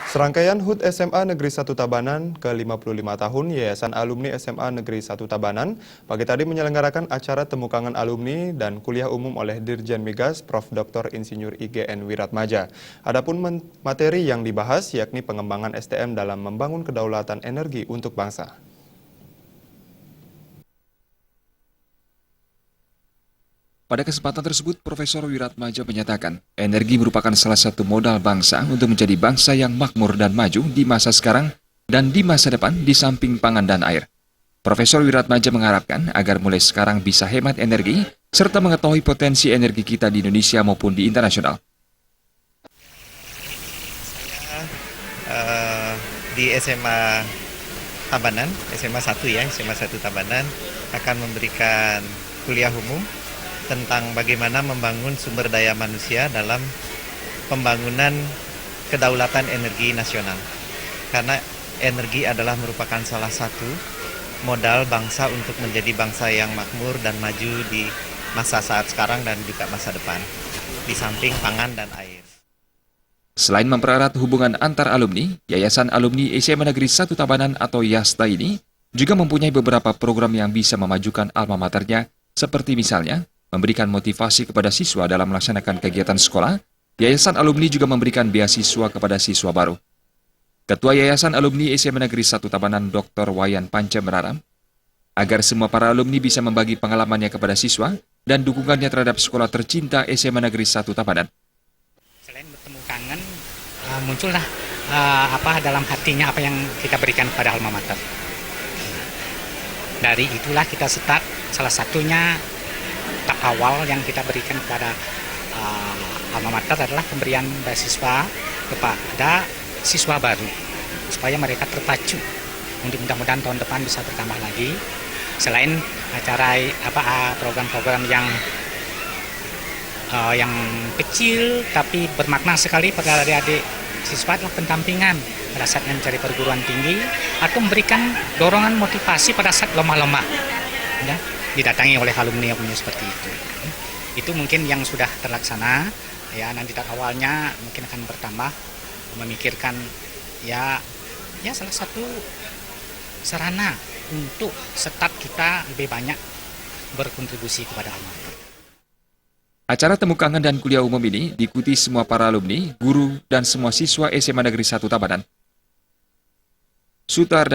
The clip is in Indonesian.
Serangkaian HUT SMA Negeri 1 Tabanan ke-55 tahun Yayasan Alumni SMA Negeri 1 Tabanan pagi tadi menyelenggarakan acara temukangan alumni dan kuliah umum oleh Dirjen Migas Prof. Dr. Insinyur IGN Wiratmaja. Adapun materi yang dibahas yakni pengembangan SDM dalam membangun kedaulatan energi untuk bangsa. Pada kesempatan tersebut, Profesor Wiratmaja menyatakan, energi merupakan salah satu modal bangsa untuk menjadi bangsa yang makmur dan maju di masa sekarang dan di masa depan di samping pangan dan air. Profesor Wiratmaja mengharapkan agar mulai sekarang bisa hemat energi serta mengetahui potensi energi kita di Indonesia maupun di internasional. Di SMA Tabanan, SMA 1 ya, SMA 1 Tabanan akan memberikan kuliah umum tentang bagaimana membangun sumber daya manusia dalam pembangunan kedaulatan energi nasional. Karena energi adalah merupakan salah satu modal bangsa untuk menjadi bangsa yang makmur dan maju di masa saat sekarang dan juga masa depan, di samping pangan dan air. Selain mempererat hubungan antar alumni, Yayasan Alumni SMA Negeri 1 Tabanan atau YASTA ini juga mempunyai beberapa program yang bisa memajukan alma maternya, seperti misalnya memberikan motivasi kepada siswa dalam melaksanakan kegiatan sekolah. Yayasan Alumni juga memberikan beasiswa kepada siswa baru. Ketua Yayasan Alumni SMA Negeri 1 Tabanan Dr. Wayan Panca berharap agar semua para alumni bisa membagi pengalamannya kepada siswa dan dukungannya terhadap sekolah tercinta SMA Negeri 1 Tabanan. Selain bertemu kangen, muncullah dalam hatinya apa yang kita berikan kepada alma mater. Dari itulah kita start, salah satunya tahap awal yang kita berikan kepada alma mater adalah pemberian beasiswa kepada siswa baru supaya mereka terpacu untuk mudah-mudahan tahun depan bisa bertambah lagi. Selain acara program-program yang kecil tapi bermakna sekali pada adik-adik siswa adalah pendampingan pada saat mencari perguruan tinggi atau memberikan dorongan motivasi pada saat lemah-lemah, ya, didatangi oleh alumni seperti itu. Itu mungkin yang sudah terlaksana, ya, nanti tahap awalnya mungkin akan bertambah, memikirkan ya salah satu sarana untuk start kita lebih banyak berkontribusi kepada alma mater. Acara temukangan dan kuliah umum ini diikuti semua para alumni, guru, dan semua siswa SMA Negeri 1 Tabanan. Sutar